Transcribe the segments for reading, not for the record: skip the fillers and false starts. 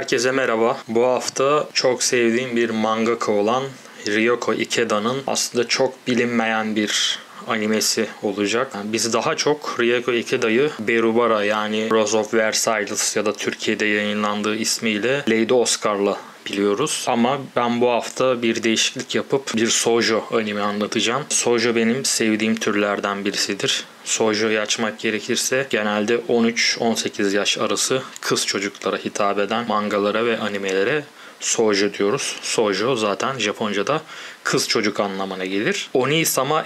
Herkese merhaba. Bu hafta çok sevdiğim bir mangaka olan Ryoko Ikeda'nın aslında çok bilinmeyen bir animesi olacak. Biz daha çok Ryoko Ikeda'yı Berubara yani Rose of Versailles ya da Türkiye'de yayınlandığı ismiyle Lady Oscar'la biliyoruz. Ama ben bu hafta bir değişiklik yapıp bir shoujo anime anlatacağım. Shoujo benim sevdiğim türlerden birisidir. Shoujo'yu açmak gerekirse genelde 13-18 yaş arası kız çocuklara hitap eden mangalara ve animelere shoujo diyoruz. Shoujo zaten Japonca'da kız çocuk anlamına gelir. Onisama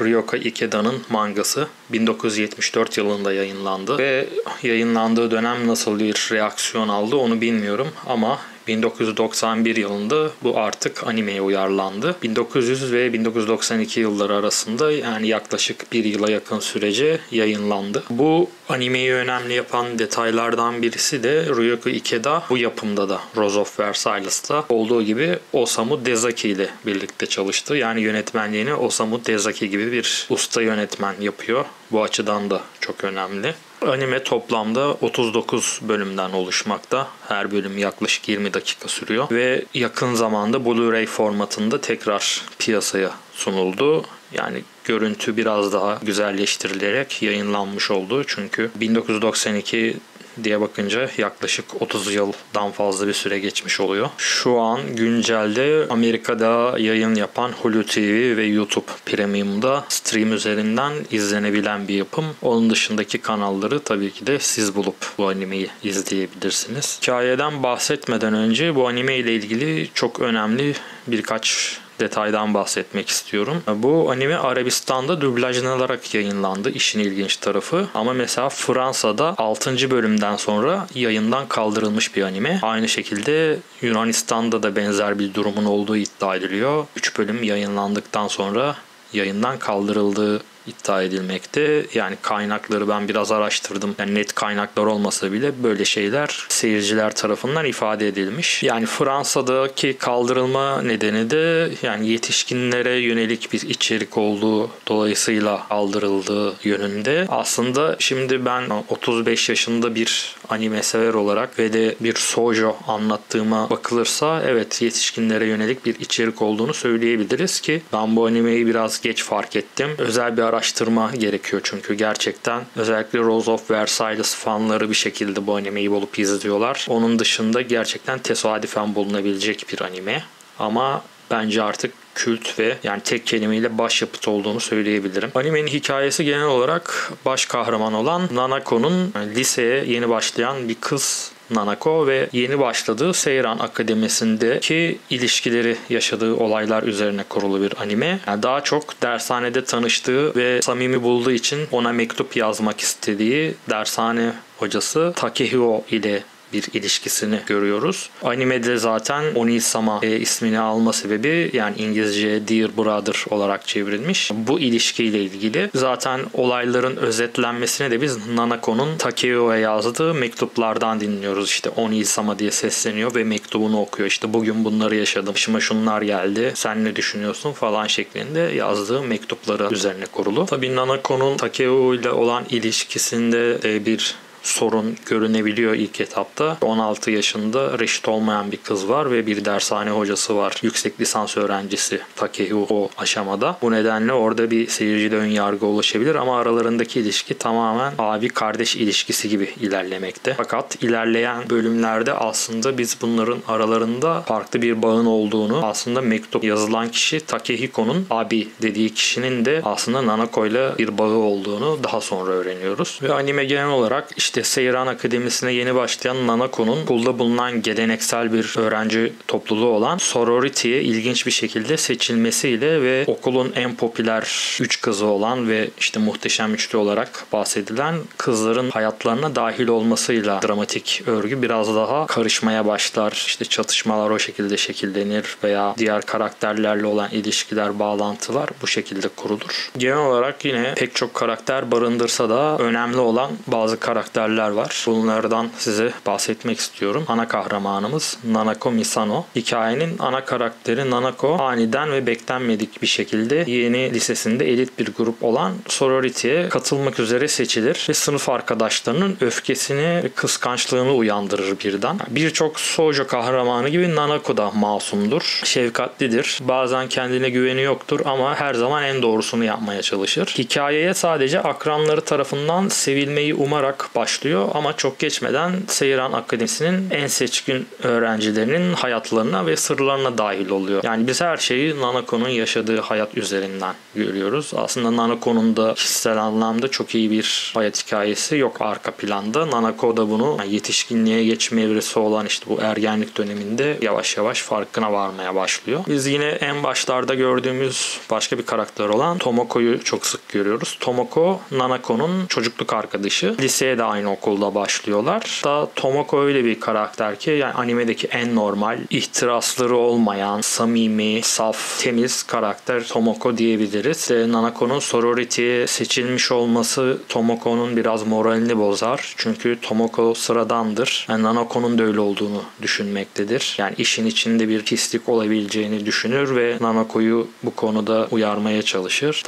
Ryoko Ikeda'nın mangası 1974 yılında yayınlandı ve yayınlandığı dönem nasıl bir reaksiyon aldı onu bilmiyorum ama 1991 yılında bu artık animeye uyarlandı. 1900 ve 1992 yılları arasında yani yaklaşık bir yıla yakın sürece yayınlandı. Bu animeyi önemli yapan detaylardan birisi de Ryoko Ikeda bu yapımda da Rose of Versailles'ta olduğu gibi Osamu Dezaki ile birlikte çalıştı. Yani yönetmenliğini Osamu Dezaki gibi bir usta yönetmen yapıyor. Bu açıdan da çok önemli. Anime toplamda 39 bölümden oluşmakta. Her bölüm yaklaşık 20 dakika sürüyor. Ve yakın zamanda Blu-ray formatında tekrar piyasaya sunuldu. Yani görüntü biraz daha güzelleştirilerek yayınlanmış oldu. Çünkü 1992 diye bakınca yaklaşık 30 yıldan fazla bir süre geçmiş oluyor. Şu an güncelde Amerika'da yayın yapan Hulu TV ve YouTube Premium'da stream üzerinden izlenebilen bir yapım. Onun dışındaki kanalları tabii ki de siz bulup bu animeyi izleyebilirsiniz. Hikayeden bahsetmeden önce bu anime ile ilgili çok önemli birkaç detaydan bahsetmek istiyorum. Bu anime Arabistan'da dublajlanarak yayınlandı. İşin ilginç tarafı. Ama mesela Fransa'da 6. bölümden sonra yayından kaldırılmış bir anime. Aynı şekilde Yunanistan'da da benzer bir durumun olduğu iddia ediliyor. 3 bölüm yayınlandıktan sonra yayından kaldırıldığı iddia edilmekte. Yani kaynakları ben biraz araştırdım. Yani net kaynaklar olmasa bile böyle şeyler seyirciler tarafından ifade edilmiş. Yani Fransa'daki kaldırılma nedeni de yani yetişkinlere yönelik bir içerik olduğu dolayısıyla kaldırıldığı yönünde. Aslında şimdi ben 35 yaşında bir anime sever olarak ve de bir shoujo anlattığıma bakılırsa evet yetişkinlere yönelik bir içerik olduğunu söyleyebiliriz ki ben bu animeyi biraz geç fark ettim. Özel bir araştırma gerekiyor çünkü gerçekten özellikle Rose of Versailles fanları bir şekilde bu animeyi bulup izliyorlar. Onun dışında gerçekten tesadüfen bulunabilecek bir anime ama bence artık kült ve yani tek kelimeyle başyapıt olduğunu söyleyebilirim. Animenin hikayesi genel olarak baş kahraman olan Nanako'nun liseye yeni başlayan bir kız Nanako ve yeni başladığı Seiran Akademisi'ndeki ilişkileri yaşadığı olaylar üzerine kurulu bir anime. Yani daha çok dershanede tanıştığı ve samimi bulduğu için ona mektup yazmak istediği dershane hocası Takehiko ile bir ilişkisini görüyoruz. Animede zaten Onisama ismini alma sebebi yani İngilizce Dear Brother olarak çevrilmiş. Bu ilişkiyle ilgili zaten olayların özetlenmesine de biz Nanako'nun Takeo'ya yazdığı mektuplardan dinliyoruz. İşte Onisama diye sesleniyor ve mektubunu okuyor. İşte bugün bunları yaşadım. Başıma şunlar geldi. Sen ne düşünüyorsun falan şeklinde yazdığı mektupları üzerine kurulu. Tabii Nanako'nun Takeo ile olan ilişkisinde bir sorun görünebiliyor ilk etapta. 16 yaşında reşit olmayan bir kız var ve bir dershane hocası var. Yüksek lisans öğrencisi Takehiko o aşamada. Bu nedenle orada bir seyircide ön yargı oluşabilir ama aralarındaki ilişki tamamen abi kardeş ilişkisi gibi ilerlemekte. Fakat ilerleyen bölümlerde aslında biz bunların aralarında farklı bir bağın olduğunu, aslında mektup yazılan kişi Takehiko'nun abi dediği kişinin de aslında Nanako'yla bir bağı olduğunu daha sonra öğreniyoruz. Ve anime genel olarak İşte Seiran Akademisi'ne yeni başlayan Nanako'nun okulda bulunan geleneksel bir öğrenci topluluğu olan sorority'ye ilginç bir şekilde seçilmesiyle ve okulun en popüler 3 kızı olan ve işte muhteşem üçlü olarak bahsedilen kızların hayatlarına dahil olmasıyla dramatik örgü biraz daha karışmaya başlar. İşte çatışmalar o şekilde şekillenir veya diğer karakterlerle olan ilişkiler, bağlantılar bu şekilde kurulur. Genel olarak yine pek çok karakter barındırsa da önemli olan bazı karakter karakterler var. Bunlardan size bahsetmek istiyorum. Ana kahramanımız Nanako Misano. Hikayenin ana karakteri Nanako aniden ve beklenmedik bir şekilde yeni lisesinde elit bir grup olan Sorority'ye katılmak üzere seçilir ve sınıf arkadaşlarının öfkesini ve kıskançlığını uyandırır birden. Birçok shoujo kahramanı gibi Nanako da masumdur, şefkatlidir. Bazen kendine güveni yoktur ama her zaman en doğrusunu yapmaya çalışır. Hikayeye sadece akranları tarafından sevilmeyi umarak başlıyor ama çok geçmeden Seiran Akademisi'nin en seçkin öğrencilerinin hayatlarına ve sırlarına dahil oluyor. Yani biz her şeyi Nanako'nun yaşadığı hayat üzerinden görüyoruz. Aslında Nanako'nun da kişisel anlamda çok iyi bir hayat hikayesi yok arka planda. Nanako da bunu yetişkinliğe geçme evresi olan işte bu ergenlik döneminde yavaş yavaş farkına varmaya başlıyor. Biz yine en başlarda gördüğümüz başka bir karakter olan Tomoko'yu çok sık görüyoruz. Tomoko, Nanako'nun çocukluk arkadaşı. Liseye de aynı okulda başlıyorlar. Da Tomoko öyle bir karakter ki yani animedeki en normal, ihtirasları olmayan, samimi, saf, temiz karakter Tomoko diyebiliriz. Nanako'nun Sorority'ye seçilmiş olması Tomoko'nun biraz moralini bozar. Çünkü Tomoko sıradandır. Yani Nanako'nun da öyle olduğunu düşünmektedir. Yani işin içinde bir pislik olabileceğini düşünür ve Nanako'yu bu konuda uyarmaya çalışır.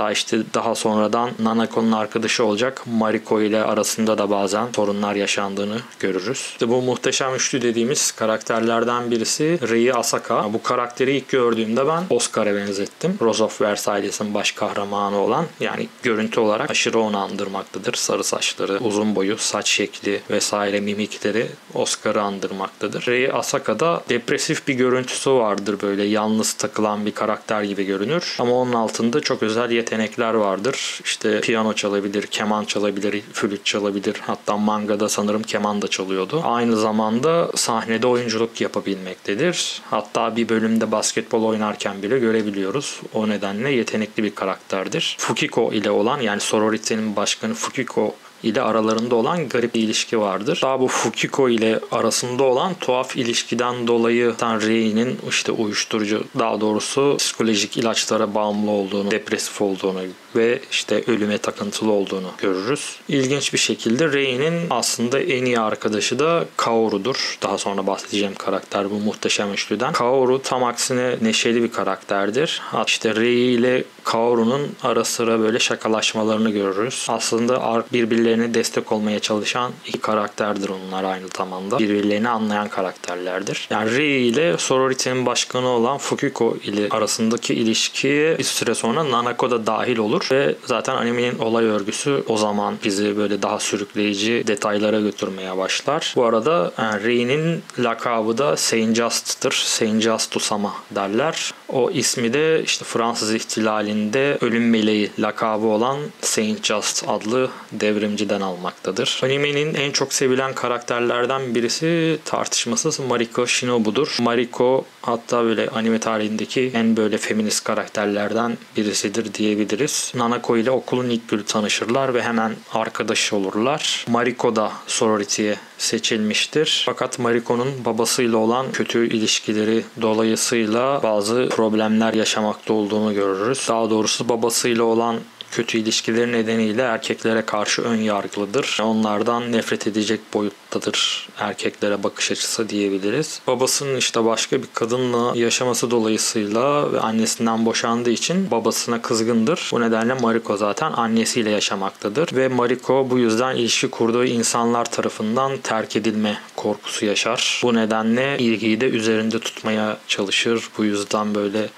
Daha sonradan Nanako'nun arkadaşı olacak Mariko ile arasında da bazen sorunlar yaşandığını görürüz. Bu muhteşem üçlü dediğimiz karakterlerden birisi Rei Asaka. Bu karakteri ilk gördüğümde ben Oscar'a benzettim. Rose of Versailles'in baş kahramanı olan, yani görüntü olarak aşırı onu andırmaktadır. Sarı saçları, uzun boyu, saç şekli vesaire mimikleri Oscar'ı andırmaktadır. Rei Asaka'da depresif bir görüntüsü vardır, böyle yalnız takılan bir karakter gibi görünür. Ama onun altında çok özel yetenekler vardır. İşte piyano çalabilir, keman çalabilir, flüt çalabilir. Hatta mangada sanırım keman da çalıyordu. Aynı zamanda sahnede oyunculuk yapabilmektedir. Hatta bir bölümde basketbol oynarken bile görebiliyoruz. O nedenle yetenekli bir karakterdir. Fukiko ile olan, yani Sorority'nin başkanı Fukiko ile aralarında olan garip bir ilişki vardır. Daha bu Fukiko ile arasında olan tuhaf ilişkiden dolayı Rei'nin işte uyuşturucu, daha doğrusu psikolojik ilaçlara bağımlı olduğunu, depresif olduğunu ve işte ölüme takıntılı olduğunu görürüz. İlginç bir şekilde Rei'nin aslında en iyi arkadaşı da Kaoru'dur. Daha sonra bahsedeceğim karakter bu muhteşem üçlüden. Kaoru tam aksine neşeli bir karakterdir. İşte Rei ile Kaoru'nun ara sıra böyle şakalaşmalarını görürüz. Aslında birbirlerine destek olmaya çalışan iki karakterdir onlar aynı zamanda. Birbirlerini anlayan karakterlerdir. Yani Rei ile Sorority'nin başkanı olan Fukiko ile arasındaki ilişkiye bir süre sonra Nanako da dahil olur ve zaten animenin olay örgüsü o zaman bizi böyle daha sürükleyici detaylara götürmeye başlar. Bu arada Rei'nin lakabı da Saint Just'tır. Saint Just-sama derler. O ismi de işte Fransız ihtilalinde ölüm meleği lakabı olan Saint Just adlı devrimciden almaktadır. Animenin en çok sevilen karakterlerden birisi tartışmasız Mariko Shinobu'dur. Mariko hatta böyle anime tarihindeki en böyle feminist karakterlerden birisidir diyebiliriz. Nanako ile okulun ilk günü tanışırlar ve hemen arkadaş olurlar. Mariko da Sorority'ye seçilmiştir. Fakat Mariko'nun babasıyla olan kötü ilişkileri dolayısıyla bazı problemler yaşamakta olduğunu görürüz. Daha doğrusu babasıyla olan kötü ilişkileri nedeniyle erkeklere karşı ön yargılıdır. Onlardan nefret edecek boyuttadır erkeklere bakış açısı diyebiliriz. Babasının işte başka bir kadınla yaşaması dolayısıyla ve annesinden boşandığı için babasına kızgındır. Bu nedenle Mariko zaten annesiyle yaşamaktadır ve Mariko bu yüzden ilişki kurduğu insanlar tarafından terk edilme korkusu yaşar. Bu nedenle ilgiyi de üzerinde tutmaya çalışır. Bu yüzden böyle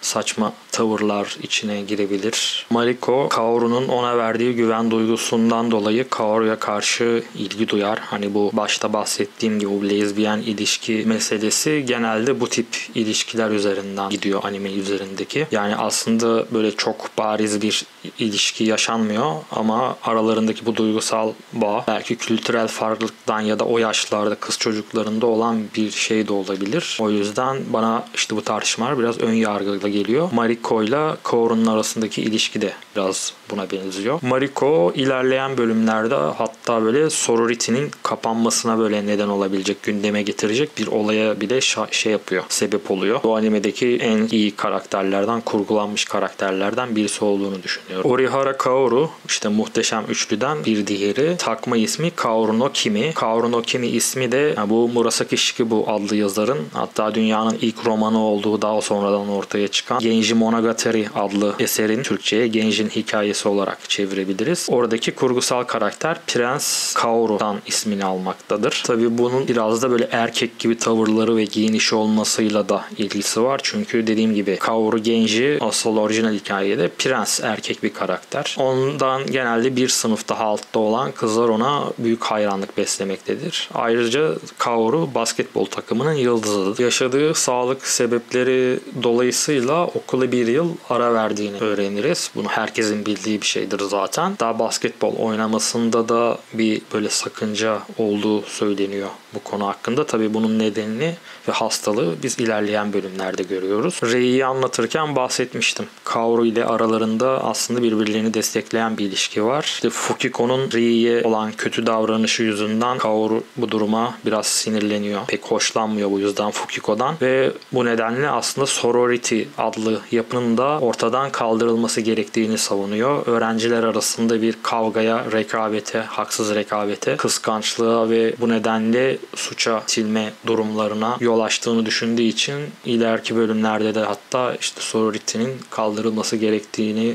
saçma tavırlar içine girebilir. Mariko, Kaoru'nun ona verdiği güven duygusundan dolayı Kaoru'ya karşı ilgi duyar. Hani bu başta bahsettiğim gibi bu lezbiyen ilişki meselesi genelde bu tip ilişkiler üzerinden gidiyor anime üzerindeki. Yani aslında böyle çok bariz bir ilişki yaşanmıyor ama aralarındaki bu duygusal bağ belki kültürel farklılıktan ya da o yaşlarda kız çocuklarında olan bir şey de olabilir. O yüzden bana işte bu tartışmalar biraz ön yargıyla geliyor. Mariko ile Kaoru'nun arasındaki ilişki de biraz buna benziyor. Mariko ilerleyen bölümlerde, hatta hatta böyle sorority'nin kapanmasına böyle neden olabilecek, gündeme getirecek bir olaya bile şey yapıyor, sebep oluyor. Bu animedeki en iyi karakterlerden, kurgulanmış karakterlerden birisi olduğunu düşünüyorum. Orihara Kaoru, işte muhteşem üçlüden bir diğeri. Takma ismi Kaoru no Kimi. Kaoru no Kimi ismi de bu Murasaki Shikibu adlı yazarın, hatta dünyanın ilk romanı olduğu daha sonradan ortaya çıkan Genji Monogatari adlı eserin Türkçe'ye Genji'nin hikayesi olarak çevirebiliriz. Oradaki kurgusal karakter Prens Kaoru'dan ismini almaktadır. Tabii bunun biraz da böyle erkek gibi tavırları ve giyinişi olmasıyla da ilgisi var. Çünkü dediğim gibi Kaoru Genji asıl orijinal hikayede prens, erkek bir karakter. Ondan genelde bir sınıf daha altta olan kızlar ona büyük hayranlık beslemektedir. Ayrıca Kaoru basketbol takımının yıldızıdır. Yaşadığı sağlık sebepleri dolayısıyla okula bir yıl ara verdiğini öğreniriz. Bunu herkesin bildiği bir şeydir zaten. Daha basketbol oynamasında da bir böyle sakınca olduğu söyleniyor bu konu hakkında. Tabii bunun nedenini ve hastalığı biz ilerleyen bölümlerde görüyoruz. Rei'yi anlatırken bahsetmiştim. Kaoru ile aralarında aslında birbirlerini destekleyen bir ilişki var. İşte Fukiko'nun Rei'ye olan kötü davranışı yüzünden Kaoru bu duruma biraz sinirleniyor. Pek hoşlanmıyor bu yüzden Fukiko'dan ve bu nedenle aslında sorority adlı yapının da ortadan kaldırılması gerektiğini savunuyor. Öğrenciler arasında bir kavgaya, rekabete, haksız rekabete, kıskançlığa ve bu nedenle suça silme durumlarına yol açtığını düşündüğü için ileriki bölümlerde de hatta işte sorority'nin kaldırılması gerektiğini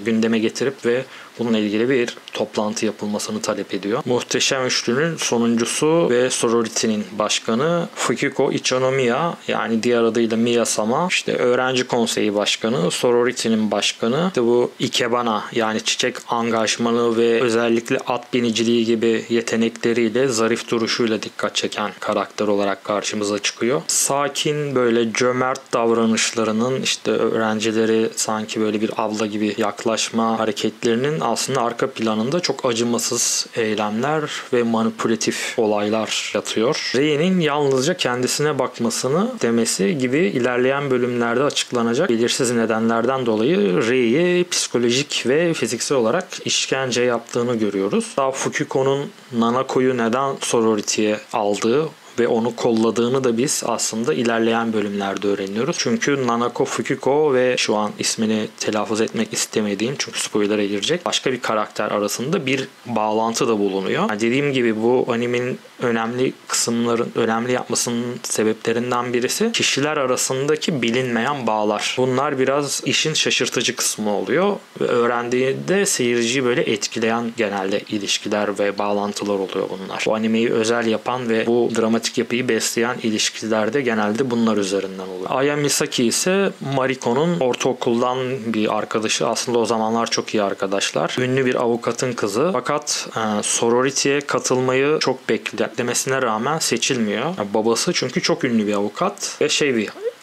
gündeme getirip ve bununla ilgili bir toplantı yapılmasını talep ediyor. Muhteşem Üçlü'nün sonuncusu ve sorority'nin başkanı Fukiko Ichinomiya, yani diğer adıyla Miya-sama, işte öğrenci konseyi başkanı, sorority'nin başkanı. İşte bu ikebana, yani çiçek angajmanı ve özellikle at biniciliği gibi yetenekleriyle, zarif duruşuyla dikkat çeken karakter olarak karşımıza çıkıyor. Sakin, böyle cömert davranışlarının, işte öğrencileri sanki böyle bir abla gibi yaklaşma hareketlerinin aslında arka planında çok acımasız eylemler ve manipülatif olaylar yatıyor. Rei'nin yalnızca kendisine bakmasını demesi gibi ilerleyen bölümlerde açıklanacak belirsiz nedenlerden dolayı Rei'ye psikolojik ve fiziksel olarak işkence yaptığını görüyoruz. Daha Fukiko'nun Nanako'yu neden sorority'ye aldığı ve onu kolladığını da biz aslında ilerleyen bölümlerde öğreniyoruz. Çünkü Nanako Fukiko ve şu an ismini telaffuz etmek istemediğim, çünkü spoiler'a girecek, başka bir karakter arasında bir bağlantı da bulunuyor. Yani dediğim gibi bu animenin önemli kısımların, önemli yapmasının sebeplerinden birisi kişiler arasındaki bilinmeyen bağlar. Bunlar biraz işin şaşırtıcı kısmı oluyor ve öğrendiğinde seyirciyi böyle etkileyen genelde ilişkiler ve bağlantılar oluyor bunlar. Bu animeyi özel yapan ve bu dramatik yapıyı besleyen ilişkilerde genelde bunlar üzerinden oluyor. Aya Misaki ise Mariko'nun ortaokuldan bir arkadaşı. Aslında o zamanlar çok iyi arkadaşlar. Ünlü bir avukatın kızı. Fakat sorority'ye katılmayı çok beklemesine rağmen seçilmiyor. Babası çünkü çok ünlü bir avukat ve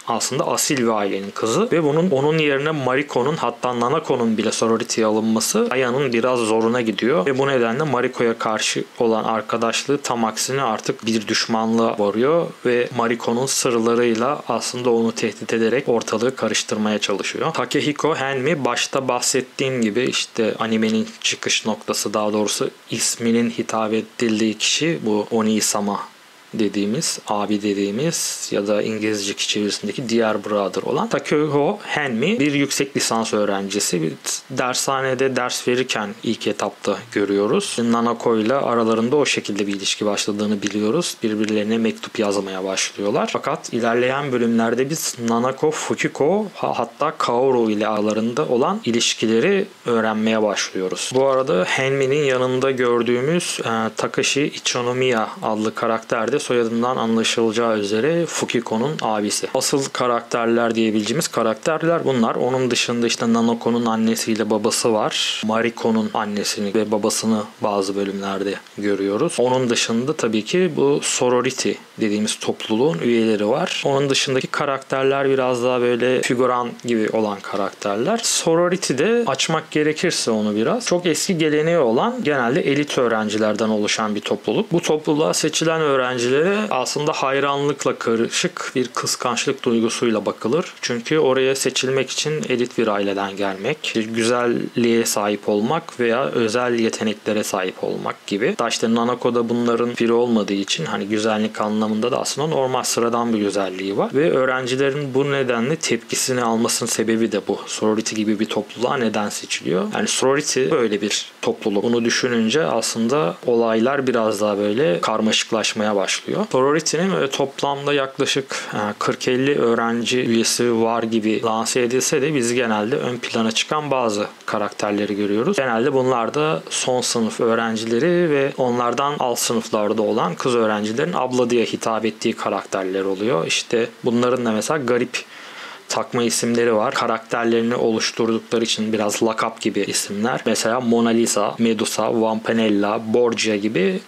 aslında asil bir ailenin kızı ve onun yerine Mariko'nun, hatta Nanako'nun bile sorority'ye alınması Aya'nın biraz zoruna gidiyor ve bu nedenle Mariko'ya karşı olan arkadaşlığı tam aksine artık bir düşmanlığa varıyor ve Mariko'nun sırlarıyla aslında onu tehdit ederek ortalığı karıştırmaya çalışıyor. Takehiko Henmi, başta bahsettiğim gibi işte animenin çıkış noktası, daha doğrusu isminin hitap edildiği kişi bu Oni-sama dediğimiz, abi dediğimiz ya da İngilizce çevirisindeki diğer brother olan Takehiko Henmi bir yüksek lisans öğrencisi. Bir dershanede ders verirken ilk etapta görüyoruz. Nanako ile aralarında o şekilde bir ilişki başladığını biliyoruz. Birbirlerine mektup yazmaya başlıyorlar. Fakat ilerleyen bölümlerde biz Nanako, Fukiko, hatta Kaoru ile aralarında olan ilişkileri öğrenmeye başlıyoruz. Bu arada Henmi'nin yanında gördüğümüz Takashi Ichinomiya adlı karakter de soyadından anlaşılacağı üzere Fukiko'nun abisi. Asıl karakterler diyebileceğimiz karakterler bunlar. Onun dışında işte Nanako'nun annesiyle babası var. Mariko'nun annesini ve babasını bazı bölümlerde görüyoruz. Onun dışında tabii ki bu sorority dediğimiz topluluğun üyeleri var. Onun dışındaki karakterler biraz daha böyle figüran gibi olan karakterler. Sorority'de açmak gerekirse onu biraz çok eski geleneği olan genelde elit öğrencilerden oluşan bir topluluk. Bu topluluğa seçilen öğrencilere aslında hayranlıkla karışık bir kıskançlık duygusuyla bakılır. Çünkü oraya seçilmek için elit bir aileden gelmek, bir güzelliğe sahip olmak veya özel yeteneklere sahip olmak gibi. Daha işte Nanako da bunların biri olmadığı için hani güzellik anlamında da aslında normal sıradan bir güzelliği var. Ve öğrencilerin bu nedenle tepkisini almasının sebebi de bu. Sorority gibi bir topluluğa neden seçiliyor? Yani sorority böyle bir topluluk. Bunu düşününce aslında olaylar biraz daha böyle karmaşıklaşmaya başlıyor. Sorority'nin toplamda yaklaşık 40-50 öğrenci üyesi var gibi lanse edilse de biz genelde ön plana çıkan bazı karakterleri görüyoruz. Genelde bunlar da son sınıf öğrencileri ve onlardan alt sınıflarda olan kız öğrencilerin abla diye hitap ettiği karakterler oluyor. İşte bunların da mesela garip takma isimleri var. Karakterlerini oluşturdukları için biraz lakap gibi isimler. Mesela Mona Lisa, Medusa, Vampirella, Borgia gibi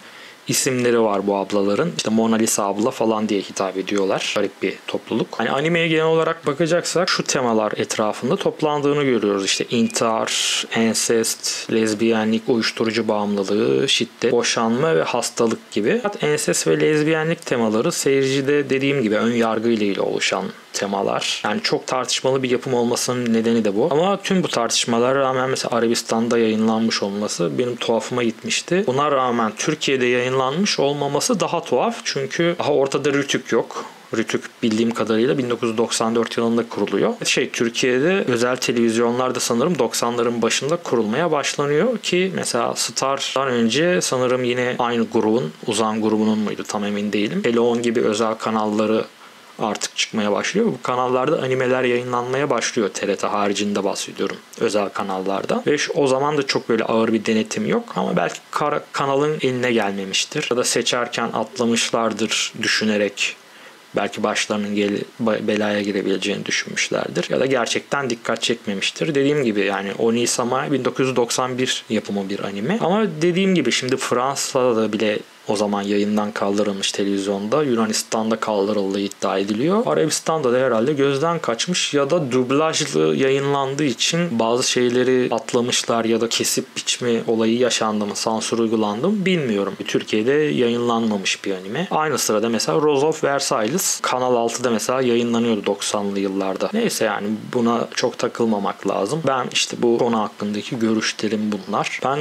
isimleri var bu ablaların. İşte Mona Lisa abla falan diye hitap ediyorlar. Garip bir topluluk. Hani animeye genel olarak bakacaksak şu temalar etrafında toplandığını görüyoruz. İşte intihar, ensest, lezbiyenlik, uyuşturucu bağımlılığı, şiddet, boşanma ve hastalık gibi. Ensest ve lezbiyenlik temaları seyircide dediğim gibi ön yargıyla ile oluşan temalar. Yani çok tartışmalı bir yapım olmasının nedeni de bu. Ama tüm bu tartışmalara rağmen mesela Arabistan'da yayınlanmış olması benim tuhafıma gitmişti. Buna rağmen Türkiye'de yayınlanmış olmaması daha tuhaf. Çünkü daha ortada Rütük yok. Rütük bildiğim kadarıyla 1994 yılında kuruluyor. Türkiye'de özel televizyonlarda sanırım 90'ların başında kurulmaya başlanıyor ki mesela Star'dan önce sanırım yine aynı grubun, Uzan grubunun muydu tam emin değilim. Hello gibi özel kanalları artık çıkmaya başlıyor. Bu kanallarda animeler yayınlanmaya başlıyor. TRT haricinde bahsediyorum. Özel kanallarda. Ve o zaman da çok böyle ağır bir denetim yok. Ama belki kanalın eline gelmemiştir. Ya da seçerken atlamışlardır düşünerek. Belki başlarının belaya girebileceğini düşünmüşlerdir. Ya da gerçekten dikkat çekmemiştir. Dediğim gibi yani Onisama 1991 yapımı bir anime. Ama dediğim gibi şimdi Fransa'da bile o zaman yayından kaldırılmış televizyonda. Yunanistan'da kaldırıldığı iddia ediliyor. Arabistan'da da herhalde gözden kaçmış ya da dublajlı yayınlandığı için bazı şeyleri atlamışlar ya da kesip biçme olayı yaşandı mı, sansür uygulandı mı bilmiyorum. Türkiye'de yayınlanmamış bir anime. Aynı sırada mesela Rose of Versailles Kanal 6'da mesela yayınlanıyordu 90'lı yıllarda. Neyse yani buna çok takılmamak lazım. Ben işte bu konu hakkındaki görüşlerim bunlar. Ben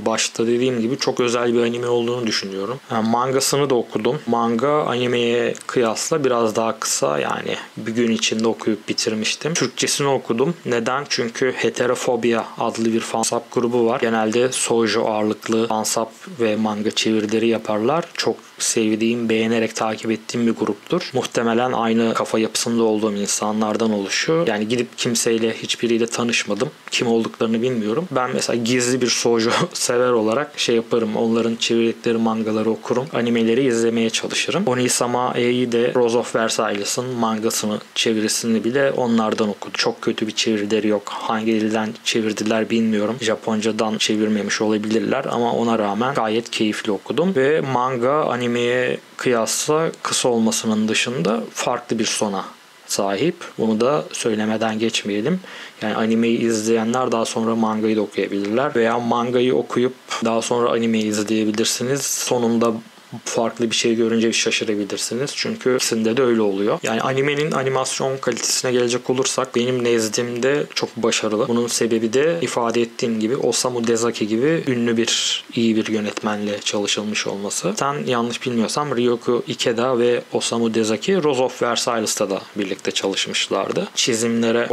başta dediğim gibi çok özel bir anime olduğunu düşünüyorum. Yani mangasını da okudum. Manga animeye kıyasla biraz daha kısa, yani bir gün içinde okuyup bitirmiştim. Türkçesini okudum. Neden? Çünkü Heterofobia adlı bir fansub grubu var. Genelde shoujo ağırlıklı fansub ve manga çevirileri yaparlar. Çok sevdiğim, beğenerek takip ettiğim bir gruptur. Muhtemelen aynı kafa yapısında olduğum insanlardan oluşuyor. Yani gidip kimseyle, hiçbiriyle tanışmadım. Kim olduklarını bilmiyorum. Ben mesela gizli bir shoujo sever olarak yaparım. Onların çevirdikleri mangaları okurum. Animeleri izlemeye çalışırım. Onisama-e'yi de Rose of Versailles'ın mangasını, çevirisini bile onlardan okudum. Çok kötü bir çevirileri yok. Hangi dilden çevirdiler bilmiyorum. Japoncadan çevirmemiş olabilirler ama ona rağmen gayet keyifli okudum. Ve manga animeye kıyasla kısa olmasının dışında farklı bir sona sahip. Bunu da söylemeden geçmeyelim. Yani animeyi izleyenler daha sonra mangayı da okuyabilirler. Veya mangayı okuyup daha sonra animeyi izleyebilirsiniz. Sonunda farklı bir şey görünce şaşırabilirsiniz. Çünkü ikisinde de öyle oluyor. Yani animenin animasyon kalitesine gelecek olursak benim nezdimde çok başarılı. Bunun sebebi de ifade ettiğim gibi Osamu Dezaki gibi ünlü iyi bir yönetmenle çalışılmış olması. Sen yanlış bilmiyorsam Ryoko Ikeda ve Osamu Dezaki Rose of Versailles'ta da birlikte çalışmışlardı. Çizimlere,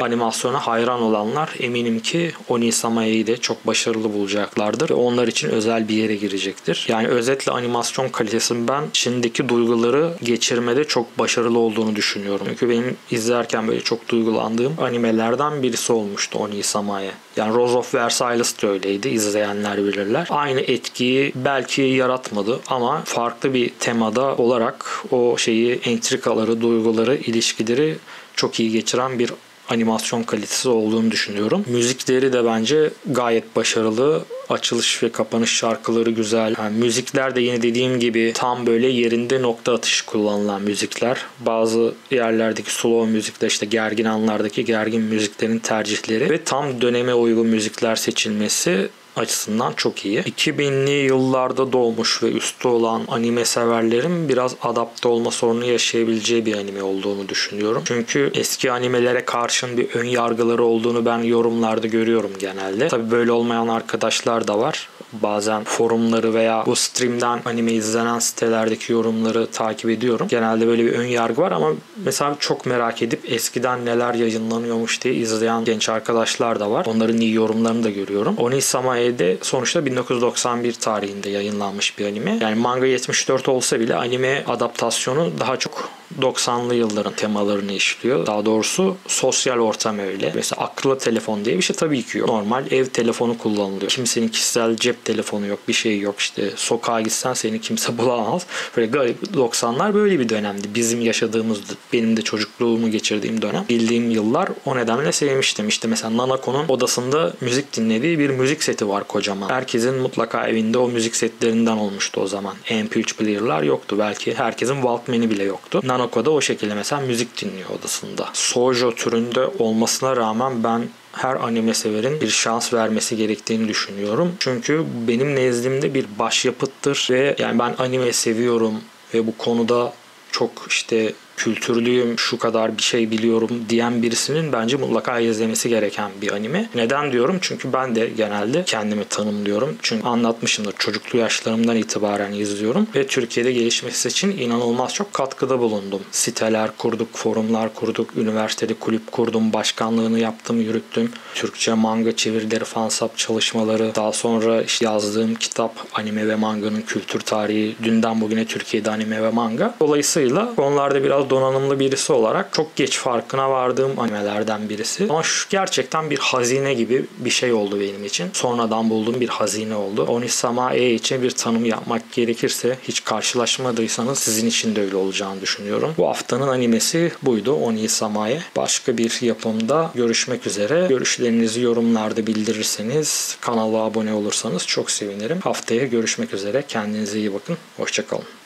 animasyona hayran olanlar eminim ki Onisama'yı de çok başarılı bulacaklardır ve onlar için özel bir yere girecektir. Yani özetle animasyon kalitesini ben içindeki duyguları geçirmede çok başarılı olduğunu düşünüyorum. Çünkü benim izlerken böyle çok duygulandığım animelerden birisi olmuştu Onisama'ya. Yani Rose of Versailles de öyleydi. İzleyenler bilirler. Aynı etkiyi belki yaratmadı ama farklı bir temada olarak o entrikaları, duyguları, ilişkileri çok iyi geçiren bir animasyon kalitesi olduğunu düşünüyorum. Müzikleri de bence gayet başarılı. Açılış ve kapanış şarkıları güzel. Yani müzikler de yine dediğim gibi tam böyle yerinde nokta atışı kullanılan müzikler. Bazı yerlerdeki slow müzikler, işte gergin anlardaki gergin müziklerin tercihleri ve tam döneme uygun müzikler seçilmesi açısından çok iyi. 2000'li yıllarda doğmuş ve üstü olan anime severlerin biraz adapte olma sorunu yaşayabileceği bir anime olduğunu düşünüyorum. Çünkü eski animelere karşın bir ön yargıları olduğunu ben yorumlarda görüyorum genelde. Tabii böyle olmayan arkadaşlar da var. Bazen forumları veya bu stream'den anime izlenen sitelerdeki yorumları takip ediyorum. Genelde böyle bir ön yargı var ama mesela çok merak edip eskiden neler yayınlanıyormuş diye izleyen genç arkadaşlar da var. Onların iyi yorumlarını da görüyorum. Onisamae'de sonuçta 1991 tarihinde yayınlanmış bir anime. Yani manga 74 olsa bile anime adaptasyonu daha çok 90'lı yılların temalarını işliyor. Daha doğrusu sosyal ortam öyle. Mesela akıllı telefon diye bir şey tabii ki yok. Normal ev telefonu kullanılıyor. Kimsenin kişisel cep telefonu yok. Bir şey yok. İşte sokağa gitsen seni kimse bulamaz. Böyle garip 90'lar böyle bir dönemdi. Bizim yaşadığımız, benim de çocukluğumu geçirdiğim dönem. Bildiğim yıllar, o nedenle sevmiştim. İşte mesela Nanako'nun odasında müzik dinlediği bir müzik seti var kocaman. Herkesin mutlaka evinde o müzik setlerinden olmuştu o zaman. MP3 player'lar yoktu. Belki herkesin Walkman'i bile yoktu. Nanako'da o şekilde mesela müzik dinliyor odasında. Shoujo türünde olmasına rağmen ben her anime severin bir şans vermesi gerektiğini düşünüyorum. Çünkü benim nezdimde bir başyapıttır ve yani ben anime seviyorum ve bu konuda çok işte kültürlüyüm, şu kadar bir şey biliyorum diyen birisinin bence mutlaka izlemesi gereken bir anime. Neden diyorum? Çünkü ben de genelde kendimi tanımlıyorum. Çünkü anlatmışımdır. Çocuklu yaşlarımdan itibaren izliyorum ve Türkiye'de gelişmesi için inanılmaz çok katkıda bulundum. Siteler kurduk, forumlar kurduk, üniversitede kulüp kurdum, başkanlığını yaptım, yürüttüm. Türkçe manga çevirileri, fansap çalışmaları, daha sonra işte yazdığım kitap anime ve manganın kültür tarihi, dünden bugüne Türkiye'de anime ve manga. Dolayısıyla onlarda biraz donanımlı birisi olarak çok geç farkına vardığım animelerden birisi. Ama şu gerçekten bir hazine gibi bir şey oldu benim için. Sonradan bulduğum bir hazine oldu. Onisamae için bir tanım yapmak gerekirse, hiç karşılaşmadıysanız sizin için de öyle olacağını düşünüyorum. Bu haftanın animesi buydu, Onisamae. Başka bir yapımda görüşmek üzere. Görüşlerinizi yorumlarda bildirirseniz, kanala abone olursanız çok sevinirim. Haftaya görüşmek üzere. Kendinize iyi bakın. Hoşça kalın.